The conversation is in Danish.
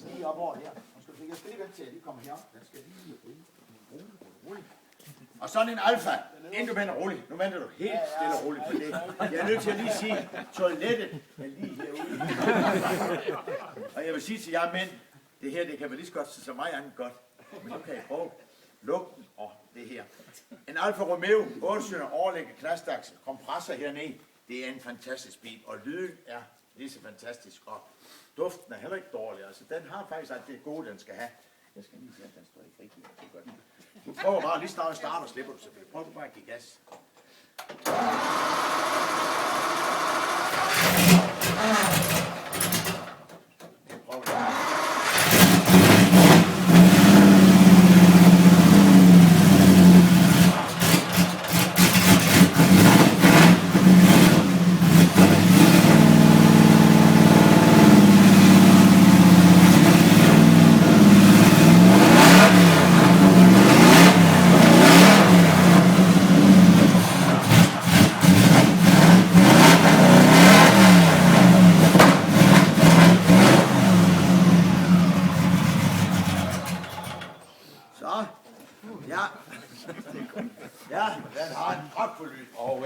lige op over her. Jeg skal lige vente til, at de kommer herop. Den skal lige roligt. Og sådan en alfa, inden du vender roligt. Nu venter du helt stille og roligt på det. Jeg er nødt til at lige sige, toilettet er lige herude. Og jeg vil sige til jer mænd, det her, det kan man lige så godt se så meget andet godt. Men nu kan I prøve lugten og det her. En Alfa Romeo, 8-cylinder, overlægget klassedags, kompressor hernede. Det er en fantastisk bil, og lyden er lige så fantastisk, og duften er heller ikke dårlig. Altså, den har faktisk alt det gode, den skal have. Jeg skal lige se, at den står ikke rigtig. Det gør den. Du prøver bare lige snart at starte, og slipper du selvfølgelig. Prøv bare at give gas. Prøv det. Så, ja, den har en pragtfuld lyd, og